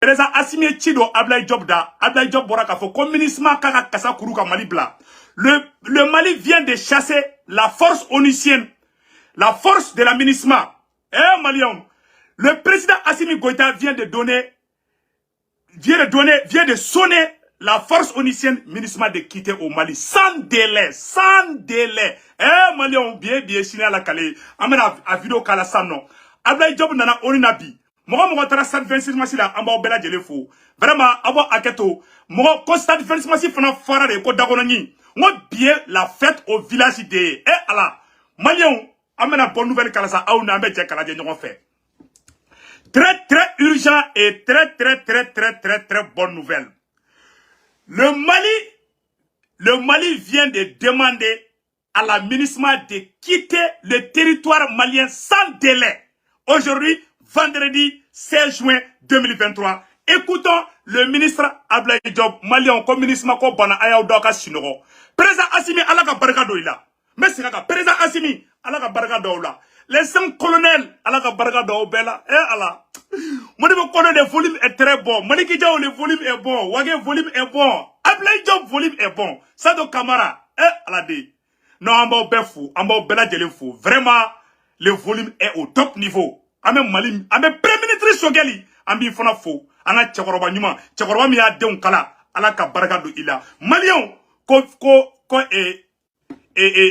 président Assimi Chido Ablaye Diop da Ablaye Diop bora ka fo communisme kaka kasa kuru ka Mali bla. Le Mali vient de chasser la force onusienne, la force de la MINUSMA. Eh Maliens, le président Assimi Goïta vient de sonner la force onusienne MINUSMA de quitter au Mali sans délai, sans délai. Eh Maliens, bien signé à la Calais. Amena a vidéo kala non. Ablaye Diop nana oninabi. Moi tara stade 26 mars la amba bela jele fo. Vraiment abo aketo. Moi ko stade 26 mars fana fara de ko dagonani. Moi bien la fête au village de eh ala. Maliens, amena bonne nouvelle kala sa aou na be je kala je ñogon fait. Très urgent et très bonne nouvelle. Le Mali vient de demander à la MINUSMA de quitter le territoire malien sans délai. Aujourd'hui, vendredi 16 juin 2023. Écoutons le ministre Ablaye Diop, malien comme MINUSMA ko bana ayaw doka sinoro. Président Assimi alaka baraka doila. Merci naka président Assimi alaka baraka doila. Les 5 colonels alaka baraka do bela. Eh ala. Monibo kono le volume est très bon. Moniki Diaw le volume est bon. Wage volume est bon. Ablaye Diop volume est bon. Sado Kamara. Eh ala de. Non, amba befou, amba bela jele fou. Vraiment, le volume est au top niveau. Ame Mali, ame premier ministre Sogeli, ambi fona fou. Ana Tchekoroba nyuma, Tchekoroba mi a deun kala, ala ka baraka do ila. Malion,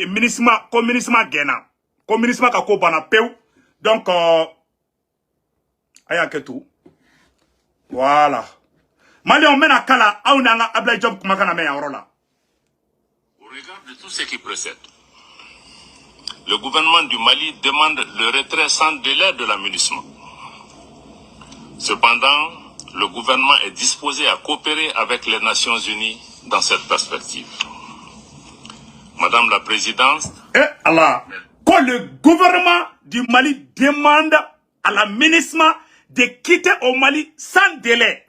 MINUSMA gena. Ko MINUSMA ka ko bana peu. Donc, aya ketou. Voilà. Malion mena kala, aou nanga Ablaye Diop kumakana me ya orola. Au regard de tout ce qui précède, le gouvernement du Mali demande le retrait sans délai de la MINUSMA. Cependant, le gouvernement est disposé à coopérer avec les Nations Unies dans cette perspective. Madame la Présidente, Allah, quand le gouvernement du Mali demande à la MINUSMA de quitter au Mali sans délai,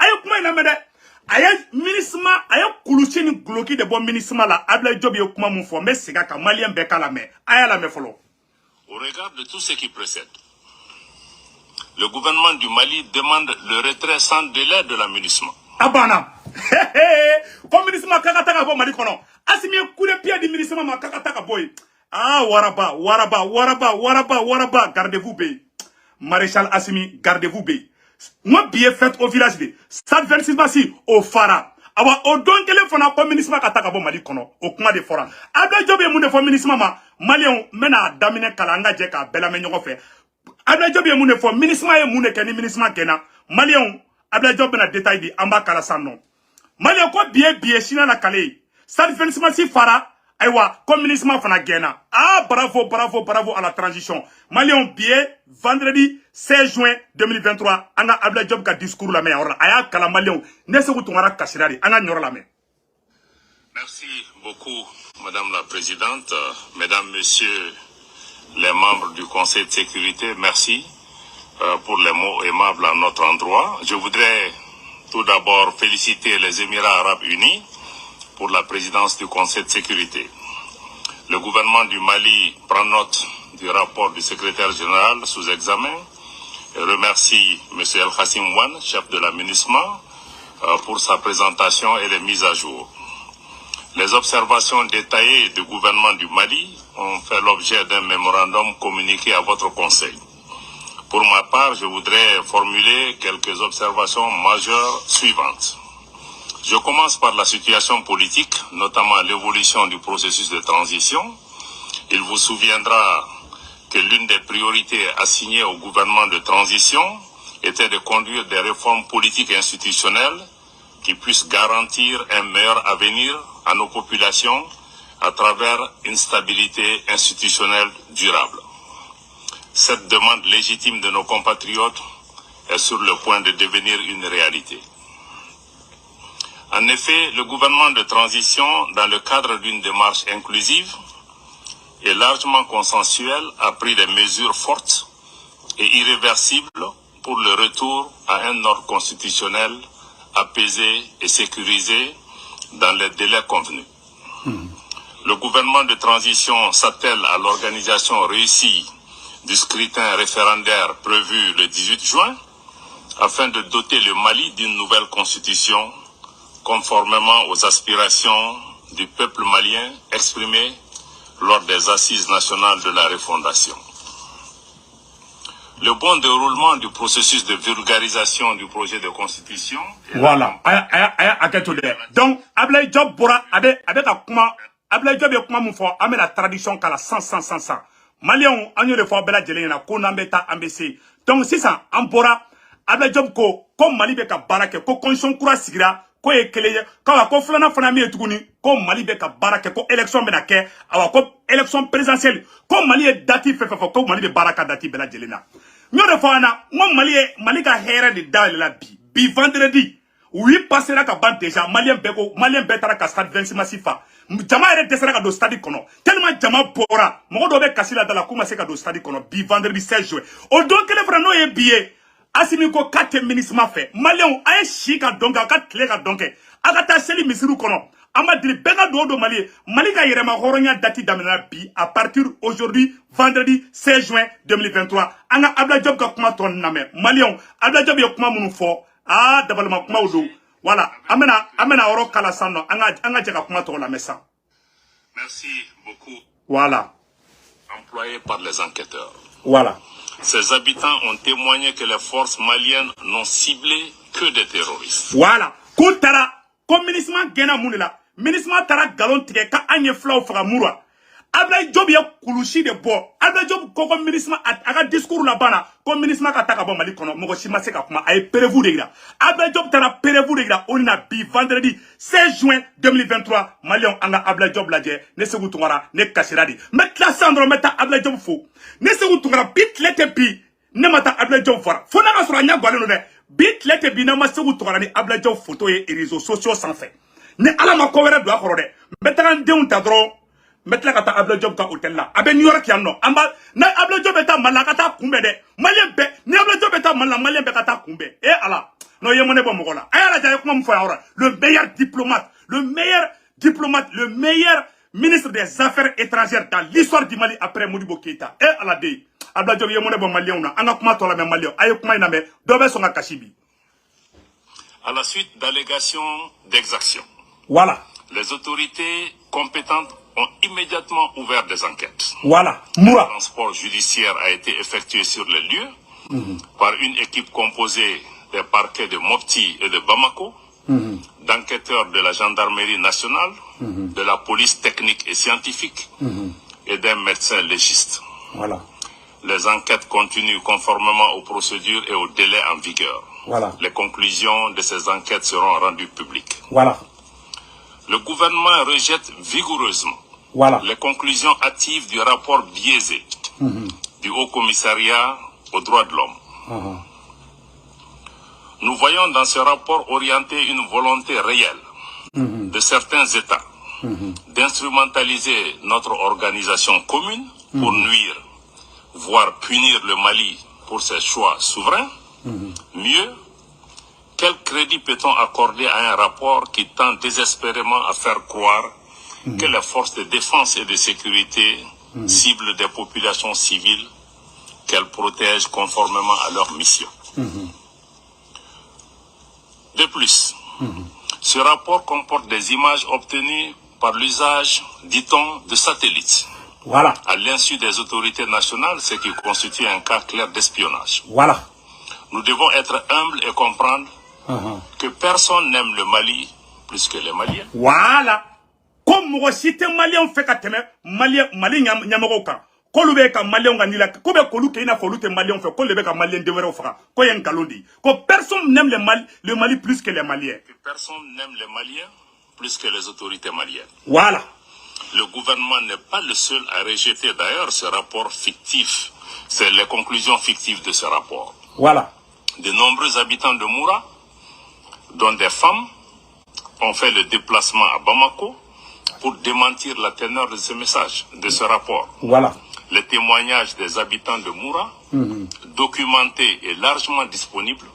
aya MINUSMA aya kuluchini gloki de bon MINUSMA la Ablaye Diop yo kuma mun fo mais siga ka malien be kala me aya la me folo. Au regard de tout ce qui précède, le gouvernement du Mali demande le retrait sans délai de la MINUSMA. Abana comme MINUSMA kakataka bo Mali kono Assimi kule pia di MINUSMA ma kakataka boy. Ah waraba gardez-vous be. Maréchal Assimi gardez-vous be. Moi bien fait au village de Stade 26 Massi au Fara. Awa o don kele fona ko MINUSMA kataka bo Mali kono o kuma de fora. Ablaye Diop mu de fo MINUSMA ma Malien mena damine kalanga je ka bela me ñogo fe. Ablaye Diop mu de fo MINUSMA e mu ne keni MINUSMA kena. Malien Ablaye Diop na détail di amba kala sanno. Malien ko bien china na kale. Stade 26 Massi Fara. Aïwa, comme MINUSMA fana gena. Ah, bravo à la transition. Malien bien, vendredi 16 juin 2023, anga Ablaye Diop ka discours la main. Aya kala Malien, ne se retrouverà kashirari, anga nyora la main. Merci beaucoup, Madame la Présidente, Mesdames, Messieurs les membres du Conseil de sécurité, merci pour les mots aimables à notre endroit. Je voudrais tout d'abord féliciter les Émirats Arabes Unis pour la présidence du Conseil de sécurité. Le gouvernement du Mali prend note du rapport du secrétaire général sous examen et remercie M. El Khassim Wan, chef de la MINUSMA, pour sa présentation et les mises à jour. Les observations détaillées du gouvernement du Mali ont fait l'objet d'un mémorandum communiqué à votre Conseil. Pour ma part, je voudrais formuler quelques observations majeures suivantes. Je commence par la situation politique, notamment l'évolution du processus de transition. Il vous souviendra que l'une des priorités assignées au gouvernement de transition était de conduire des réformes politiques et institutionnelles qui puissent garantir un meilleur avenir à nos populations à travers une stabilité institutionnelle durable. Cette demande légitime de nos compatriotes est sur le point de devenir une réalité. En effet, le gouvernement de transition, dans le cadre d'une démarche inclusive et largement consensuelle, a pris des mesures fortes et irréversibles pour le retour à un ordre constitutionnel apaisé et sécurisé dans les délais convenus. Le gouvernement de transition s'attelle à l'organisation réussie du scrutin référendaire prévu le 18 juin, afin de doter le Mali d'une nouvelle constitution conformément aux aspirations du peuple malien exprimées lors des assises nationales de la refondation. Le bon déroulement du processus de vulgarisation du projet de constitution. Voilà. Donc, Ablaye Diop Bora, avec Akuma, Ablaye Diop et Kuma Moufo, amène la tradition qu'à la 100. Malion, on y le fois Bela Djelena, Konambeta, Ambessé. Donc, c'est ça, en Bora, Ablaye Diop ko, comme Mali Beka Barake, ko Constitution Kura Sigra, ko Ekeleye, ko Flana Fanami et Tuguni, ko Mali Beka Barake, ko élection Benake, ko élection présidentielle, ko Mali est dati Fefefo, ko Mali Beka Baraka dati Bela Djelena. Nous de fois, Mali ka hera de dal la bi vendredi. Oui, passera ka ban déjà, Malien betara ka stade 26 massifa. Jama ere desera ka do stade kono. Tellement jama bora. Mo do be kasila dala kuma se ka do stade kono bi vendredi 16 juin. O donc le frano e billet. Asimi ko 4 ministres ma fait. Malien ay chika donka ka tle ka donke. Agata seli misiru kono. Amadri benga do Mali. Mali ka yerema horonya dati damena bi à partir aujourd'hui vendredi 16 juin 2023. Anga Ablaye Diop ka kuma ton name. Malien Ablaye Diop ye kuma munu fo. Ah, d'abord, voilà. Amena oro kalasano. Anga jeka kuma to la messa. Merci beaucoup. Voilà. Employés par les enquêteurs. Voilà. Ces habitants ont témoigné que les forces maliennes n'ont ciblé que des terroristes. Voilà. Koutara, comme ministre Gena Mounila, ministre Tara Galon Tige, ka anye flau fagamura. Ablaye Diop ya kulushi de bo. Ablaye Diop ko ministre aga discours la bana. Comme ministre ka taka bo Mali kono mogo shima se ka kuma ay perevu de gira. Ablaye Diop tara perevu de gira on a bi vendredi 16 juin 2023 Malion anga Ablaye Diop ladje ne se gutungara ne kashiradi. Met la sandro meta Ablaye Diop fo. Ne se gutungara bit lete bi ne mata Ablaye Diop fara. Fo na sura nya gwale no de. Bit lete bi na ma se gutungara ni Ablaye Diop photo et réseaux sociaux sans fait. Ne ala ma ko wera do akoro de. Meta ndeun ta dro. Metla kata Ablaye Diop ka hotel la abe New York yanno amba na Ablaye Diop beta malakata kumbe de malien be ni Ablaye Diop beta malien be kata kumbe ala no yemone bo mogola ayala jaye kuma mfo yawra le meilleur diplomate le meilleur ministre des affaires étrangères dans l'histoire du Mali après Modibo Keïta ala de Ablaye Diop yemone bo malien una anga kuma to la me malien ayo kuma ina me dobe songa kashibi à la suite d'allégations d'exaction. Voilà. Les autorités compétentes ont immédiatement ouvert des enquêtes. Voilà. Moura. Le transport judiciaire a été effectué sur les lieux par une équipe composée des parquets de Mopti et de Bamako, d'enquêteurs de la gendarmerie nationale, de la police technique et scientifique et d'un médecin légiste. Voilà. Les enquêtes continuent conformément aux procédures et aux délais en vigueur. Voilà. Les conclusions de ces enquêtes seront rendues publiques. Voilà. Le gouvernement rejette vigoureusement les conclusions hâtives du rapport biaisé du Haut Commissariat aux droits de l'homme. Nous voyons dans ce rapport orienté une volonté réelle de certains États d'instrumentaliser notre organisation commune pour nuire, voire punir le Mali pour ses choix souverains. Mieux, quel crédit peut-on accorder à un rapport qui tend désespérément à faire croire que les forces de défense et de sécurité ciblent des populations civiles qu'elles protègent conformément à leur mission? De plus, ce rapport comporte des images obtenues par l'usage, dit-on, de satellites. Voilà. À l'insu des autorités nationales, ce qui constitue un cas clair d'espionnage. Voilà. Nous devons être humbles et comprendre que personne n'aime le Mali plus que les Maliens. Voilà. Comme moi, si tu es Malien, fait qu'à Mali Nyamaroka. Kolube ka Malien ganila. Kobe kolu ke ina folu te Malien fait. Kolube ka Malien devrait faire. Koyen kalondi. Ko personne n'aime le Mali plus que les Maliens. Que personne n'aime les Maliens plus que les autorités maliennes. Voilà. Le gouvernement n'est pas le seul à rejeter d'ailleurs ce rapport fictif. C'est les conclusions fictives de ce rapport. Voilà. De nombreux habitants de Moura, dont des femmes, ont fait le déplacement à Bamako pour démentir la teneur de ce message, de ce rapport. Voilà. Les témoignages des habitants de Moura, documentés et largement disponibles,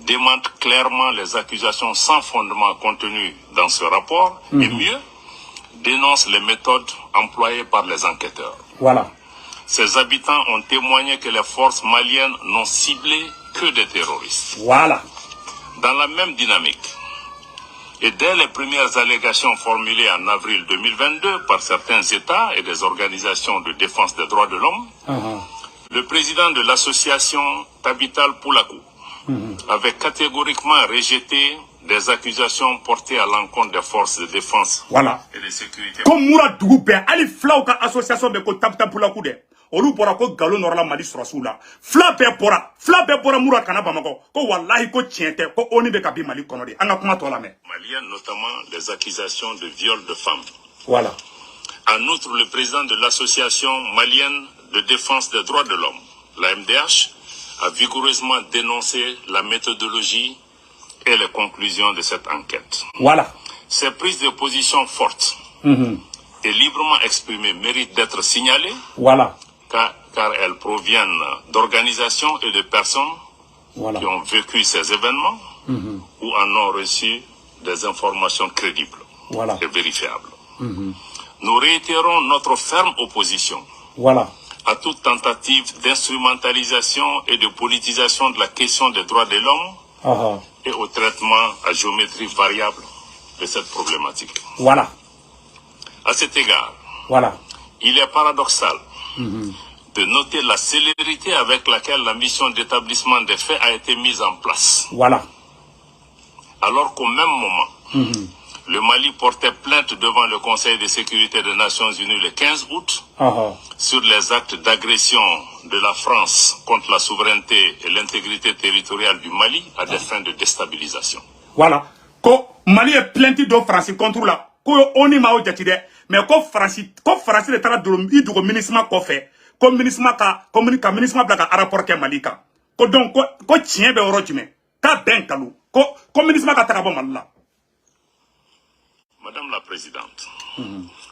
démentent clairement les accusations sans fondement contenues dans ce rapport et mieux, dénoncent les méthodes employées par les enquêteurs. Voilà. Ces habitants ont témoigné que les forces maliennes n'ont ciblé que des terroristes. Voilà. Dans la même dynamique, et dès les premières allégations formulées en avril 2022 par certains États et des organisations de défense des droits de l'homme, le président de l'association Tabital Poulakou avait catégoriquement rejeté des accusations portées à l'encontre des forces de défense et de sécurité. Comme Moura Dougoupe, Ali Flauka association de Tabital Poulakou de. Olu bora ko galo norla mali surasu la fla be bora mura kana bamako ko wallahi ko tiente ko oni be kabi mali kono de anga kuma to la me malien, notamment les accusations de viol de femmes. Voilà. En outre, le président de l'association malienne de défense des droits de l'homme, la MDH, a vigoureusement dénoncé la méthodologie et les conclusions de cette enquête. Voilà. Ces prises de position fortes et librement exprimées méritent d'être signalées. Voilà. Car elles proviennent d'organisations et de personnes qui ont vécu ces événements ou en ont reçu des informations crédibles et vérifiables. Nous réitérons notre ferme opposition à toute tentative d'instrumentalisation et de politisation de la question des droits de l'homme et au traitement à géométrie variable de cette problématique. Voilà. À cet égard, il est paradoxal de noter la célérité avec laquelle la mission d'établissement des faits a été mise en place. Voilà. Alors qu'au même moment, le Mali portait plainte devant le Conseil de sécurité des Nations Unies le 15 août sur les actes d'agression de la France contre la souveraineté et l'intégrité territoriale du Mali à des fins de déstabilisation. Voilà. Ko Mali est plainte de France contre la. Ko oni ma o jatide. Mais ko France de tara do idugo ministre ko fait. Comme ministre blaka rapporté Malika. Ko donc ko tien be orojime. Ka ben kalu. Ko ministre ka taka bo Malila. Madame la Présidente,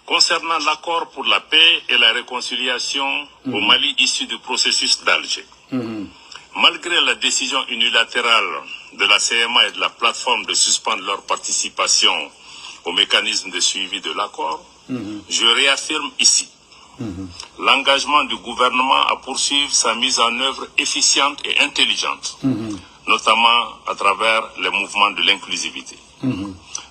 concernant l'accord pour la paix et la réconciliation au Mali issu du processus d'Alger, malgré la décision unilatérale de la CMA et de la plateforme de suspendre leur participation au mécanisme de suivi de l'accord, je réaffirme ici l'engagement du gouvernement à poursuivre sa mise en œuvre efficiente et intelligente, notamment à travers les mouvements de l'inclusivité.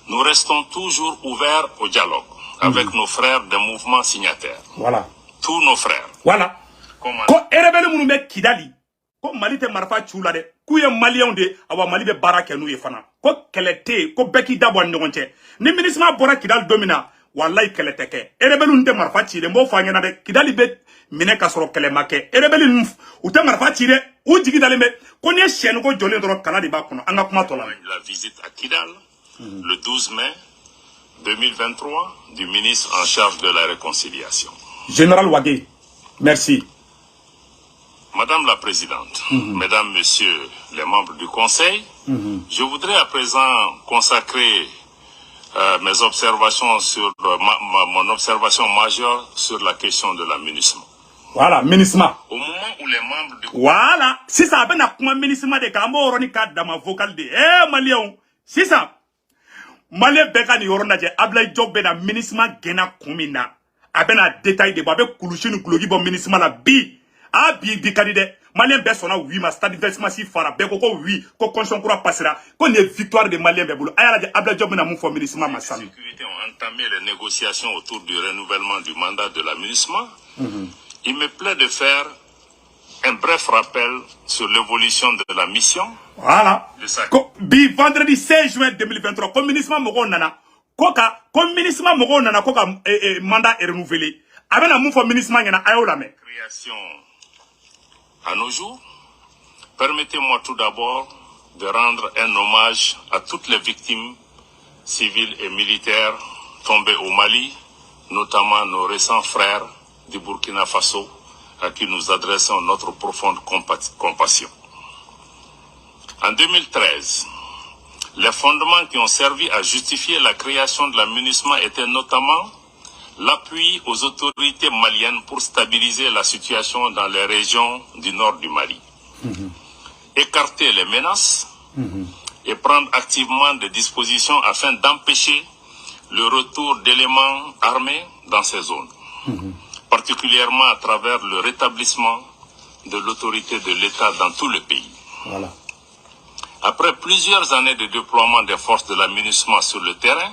Nous restons toujours ouverts au dialogue avec nos frères des mouvements signataires. Voilà. Tous nos frères. Voilà. Ko erebele munu be Kidali. Ko Mali te marfa chula de. Ku ye Malien de awa Mali be baraka nu ye fana. Ko kelete ko beki dabo ngonche. Ni ministre bora Kidal domina. Wallahi kelete ke. Erebele nte marfa chire mbo fanya na de Kidali be mine kasoro kelemake. Erebele nf ute marfa chire u jigi daleme. Ko ne chenu ko jole ndoro kanadi ba kuno. Anga kuma tola. La visite à Kidal le 12 mai 2023 du ministre en charge de la réconciliation. Général Wagé, merci. Madame la Présidente, Mesdames, Messieurs les membres du Conseil, je voudrais à présent consacrer mes observations sur mon observation majeure sur la question de la MINUSMA. Voilà, MINUSMA. Au moment où les membres du... Voilà, si ça a bien à MINUSMA de Kambo Ronika dans ma vocale de Malion, si ça. Malien beka ni yorona je Ablaye Diop be na MINUSMA gena kumina abena détail de babe kulushinu kulogi bon MINUSMA la bi bi kanide Malien be sona oui ma stade d'investissement si fara be ko oui ko conscience kura passera ko ne victoire de Malien be bulu ayala de Ablaye Diop na mun fo MINUSMA masam. Les sécurités ont entamé les négociations autour du renouvellement du mandat de la MINUSMA. Il me plaît de faire un bref rappel sur l'évolution de la mission. Voilà. Bi vendredi 16 juin 2023, comme MINUSMA mogo nana, comme MINUSMA mogo nana, mandat est renouvelé. Avec la moufo MINUSMA yana ayola me. Création à nos jours. Permettez-moi tout d'abord de rendre un hommage à toutes les victimes civiles et militaires tombées au Mali, notamment nos récents frères du Burkina Faso, à qui nous adressons notre profonde compassion. En 2013, les fondements qui ont servi à justifier la création de la MINUSMA étaient notamment l'appui aux autorités maliennes pour stabiliser la situation dans les régions du nord du Mali, écarter les menaces et prendre activement des dispositions afin d'empêcher le retour d'éléments armés dans ces zones, particulièrement à travers le rétablissement de l'autorité de l'État dans tout le pays. Voilà. Après plusieurs années de déploiement des forces de la MINUSMA sur le terrain,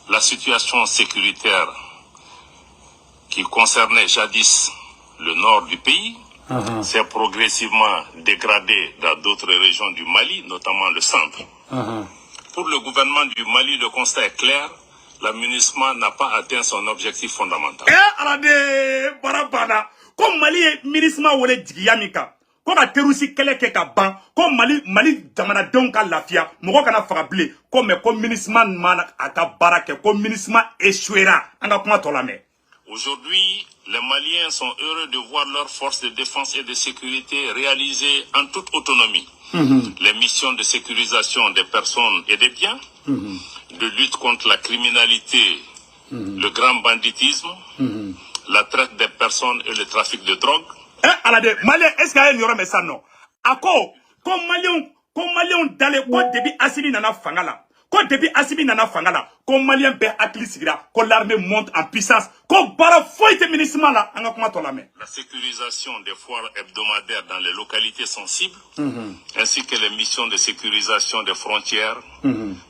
la situation sécuritaire qui concernait jadis le nord du pays s'est progressivement dégradée dans d'autres régions du Mali, notamment le centre. Pour le gouvernement du Mali, le constat est clair, la MINUSMA n'a pas atteint son objectif fondamental. Alade barabana ko Mali MINUSMA wole jigiyamika ko ka terusi kele ke ka ban ko Mali jamana denw ka lafiya mogo kana fagable ko mais ko MINUSMA mana aka barake ko MINUSMA échouera anga kuma tolame. Aujourd'hui, les Maliens sont heureux de voir leurs forces de défense et de sécurité réaliser en toute autonomie les missions de sécurisation des personnes et des biens, de lutte contre la criminalité, le grand banditisme, la traite des personnes et le trafic de drogue. Alade Malien est-ce qu'il y aura mais ça non. Ako ko Malien dale ko debi Assimi nana fangala. Ko depuis Assimi nana fangala, ko Malien be akili sigira, ko l'armée monte en puissance, ko bara foite MINUSMA la, anga kuma tolame. La sécurisation des foires hebdomadaires dans les localités sensibles, ainsi que les missions de sécurisation des frontières,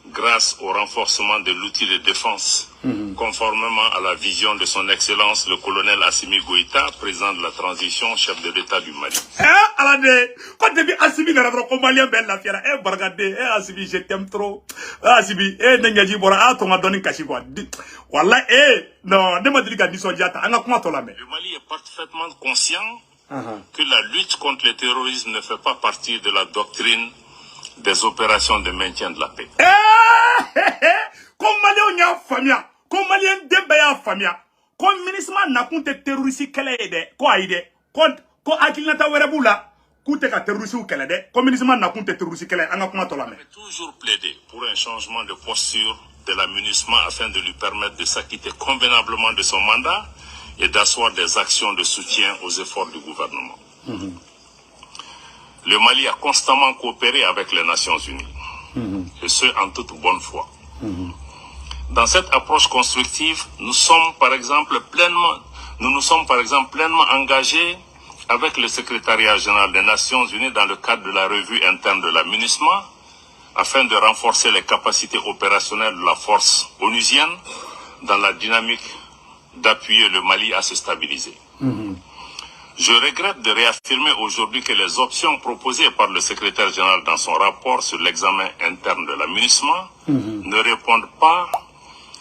grâce au renforcement de l'outil de défense, conformément à la vision de son Excellence le colonel Assimi Goïta, président de la transition, chef de l'État du Mali. Alade, ko depuis Assimi nana ko Malien be la fiera, bargade, Assimi je t'aime trop. Assimi, nengaji bora tonga doni kashi quoi. Wallah non, ne me dis pas disondiata, anga kuma tolame. Le Mali est parfaitement conscient que la lutte contre le terrorisme ne fait pas partie de la doctrine des opérations de maintien de la paix. Comme Malien y a famia, comme Malien dembe ya famia, comme MINUSMA na kunte terroriste kele ede, ko aide, ko akilinata werebula, kute ka terroriste kele de, comme MINUSMA na kunte terroriste kele, anga kuma tolame. J'ai toujours plaidé pour un changement de posture de la MINUSMA afin de lui permettre de s'acquitter convenablement de son mandat et d'asseoir des actions de soutien aux efforts du gouvernement. Le Mali a constamment coopéré avec les Nations Unies, et ce en toute bonne foi. Dans cette approche constructive, nous nous sommes par exemple pleinement engagés avec le secrétariat général des Nations Unies dans le cadre de la revue interne de la MINUSMA, afin de renforcer les capacités opérationnelles de la force onusienne dans la dynamique d'appuyer le Mali à se stabiliser. Je regrette de réaffirmer aujourd'hui que les options proposées par le secrétaire général dans son rapport sur l'examen interne de la MINUSMA ne répondent pas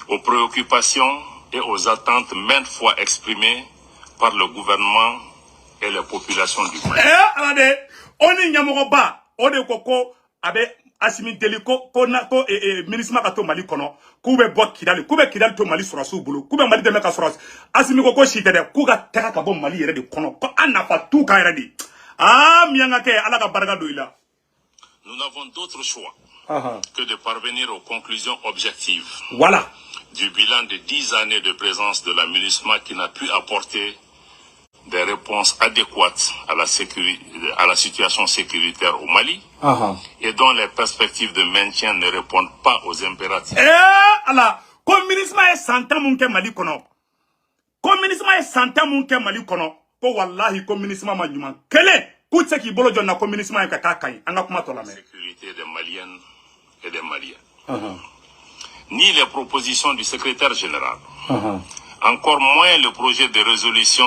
aux préoccupations et aux attentes maintes fois exprimées par le gouvernement et les populations du Mali. Assimi deli ko MINUSMA ka to Mali kono ku be bo Kidali to Mali surasu bulu ku be Mali deme ka surasu Assimi ko shite de ku ga teka ka bo Mali yere de kono ko anafa tu ka yere di mianga ke ala ka barga do ila. Nous n'avons d'autre choix que de parvenir aux conclusions objectives du bilan de 10 années de présence de la MINUSMA qui n'a pu apporter des réponses adéquates à la situation sécuritaire au Mali et dont les perspectives de maintien ne répondent pas aux impératifs. Comme MINUSMA est santa munke Mali kono. Comme MINUSMA est santa munke Mali kono. Ko wallahi comme MINUSMA ma nyuma. Kele kutse ki bolo jonna comme MINUSMA e kaka kai. Anga kuma to la me. Sécurité des Maliennes et des Maliens. Ni les propositions du secrétaire général. Encore moins le projet de résolution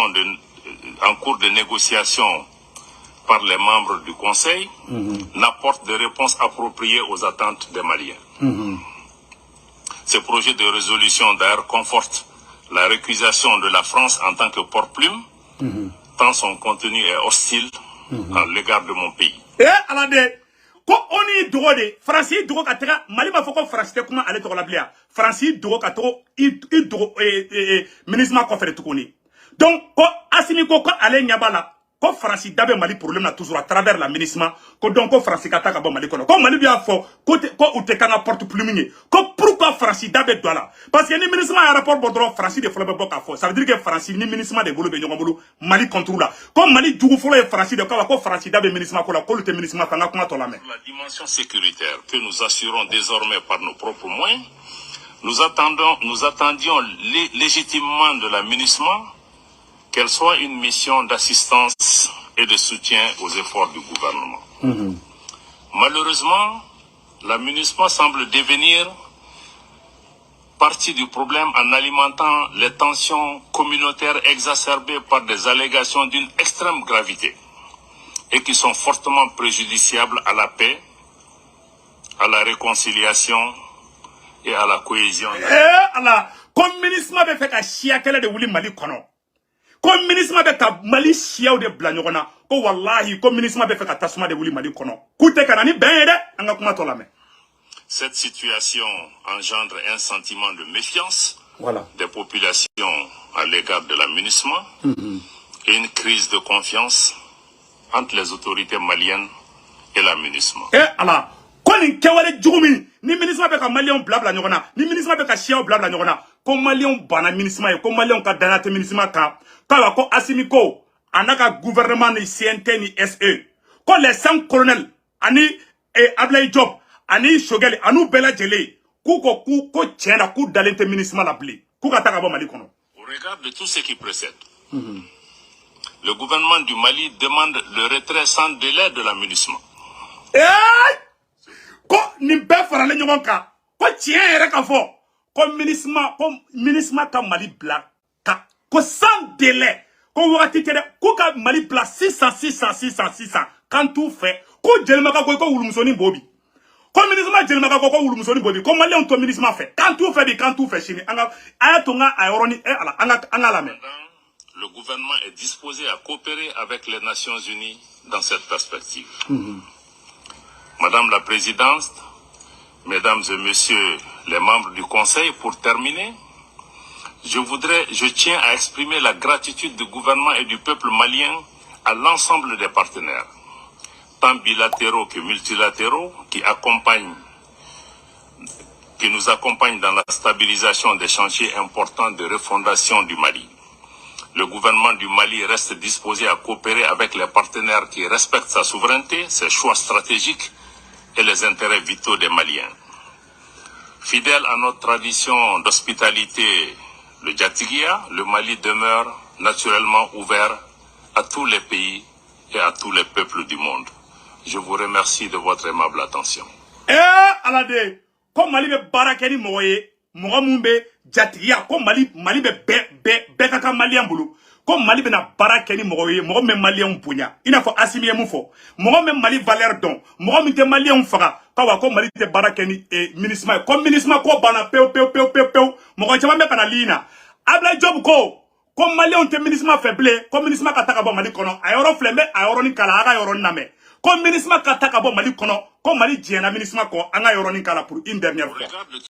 en cours de négociation par les membres du Conseil n'apporte de réponses appropriées aux attentes des Maliens. Ce projet de résolution d'ailleurs conforte la récusation de la France en tant que porte-plume, tant son contenu est hostile à l'égard de mon pays. Ko oni dogo de France dogo ka tega Mali ma foko France te kuma ale to la blia France dogo ka to dogo MINUSMA ko fere tukuni. Donc ko Assimi ko ale nyabala ko France dabe Mali problème na toujours à travers la MINUSMA ko donc ko France ka ta ka bo Mali kono ko Mali bien fo ko utekanga porte plume ko pourquoi France dabe dola parce que ni MINUSMA a rapport bodro France de folo be boka fo ça veut dire que France ni MINUSMA de bolo be nyongolo Mali contrôle la ko Mali dugu folo e France de ko France dabe MINUSMA ko la ko le MINUSMA fanga kuma to la me. La dimension sécuritaire que nous assurons désormais par nos propres moyens, nous attendions légitimement de la MINUSMA qu'elle soit une mission d'assistance et de soutien aux efforts du gouvernement. Malheureusement, la MINUSMA semble devenir partie du problème en alimentant les tensions communautaires exacerbées par des allégations d'une extrême gravité et qui sont fortement préjudiciables à la paix, à la réconciliation et à la cohésion. Communisme be fait ka chia kele de wuli Mali kono. Communisme be ka Mali chia de bla nyogona. Ko wallahi communisme be fait ka tasuma de wuli Mali kono. Kute kanani ben de anga kuma to lame. Cette situation engendre un sentiment de méfiance des populations à l'égard de la MINUSMA et une crise de confiance entre les autorités maliennes et la MINUSMA. Koni kewale jugumi ni MINUSMA be ka Maliens blabla nyogona, ni MINUSMA be ka chia blabla nyogona, ko Maliens bana MINUSMA ko Maliens ka danate MINUSMA ka ko Assimi ko anaka gouvernement ni CNT ni SE ko les 5 colonels ani Ablaye Diop ani Shogeli anu bela jele ku tiena ku dalente MINUSMA la bli ku ka taka ba Mali kono. Au regard de tout ce qui précède, le gouvernement du Mali demande le retrait sans délai de la MINUSMA. Ko ni be farale nyogon ka ko tien ere ka fo ko MINUSMA ka Mali bla ka ko sans délai ko wakati kede ko ka Mali bla 600 quand tout fait ko jelma ka ko wulumsoni bobi ko MINUSMA jelma ka ko wulumsoni bobi ko Mali on to MINUSMA fait quand tout fait chini anga ayatonga ayoroni anga la main. Le gouvernement est disposé à coopérer avec les Nations Unies dans cette perspective. Madame la Présidente, Mesdames et Messieurs les membres du Conseil, pour terminer, je tiens à exprimer la gratitude du gouvernement et du peuple malien à l'ensemble des partenaires, tant bilatéraux que multilatéraux, qui nous accompagnent dans la stabilisation des chantiers importants de refondation du Mali. Le gouvernement du Mali reste disposé à coopérer avec les partenaires qui respectent sa souveraineté, ses choix stratégiques et les intérêts vitaux des Maliens. Fidèle à notre tradition d'hospitalité, le Djatigia, le Mali demeure naturellement ouvert à tous les pays et à tous les peuples du monde. Je vous remercie de votre aimable attention. Alade, comme Mali be barakeni moye, mogamumbe Djatigia, comme Mali be kaka Malien bulu. Comme Mali be na barakeni moye, mogame Malien punya. Ina fo Assimi mufo. Mogame Mali valeur don. Mogame te Malien faga. Kawa ko Mali te barakeni MINUSMA. Comme MINUSMA ko bana peu. Mogo chama me kana lina. Ablaye Diop ko. Comme Malien te MINUSMA faible. Comme MINUSMA kataka bo Mali kono. Ayoro flembe, ayoro ni kala, aga ayoro name. Comme MINUSMA kataka bo Mali kono. Comme Mali diena MINUSMA ko, anga ayoro ni kala pour une dernière fois.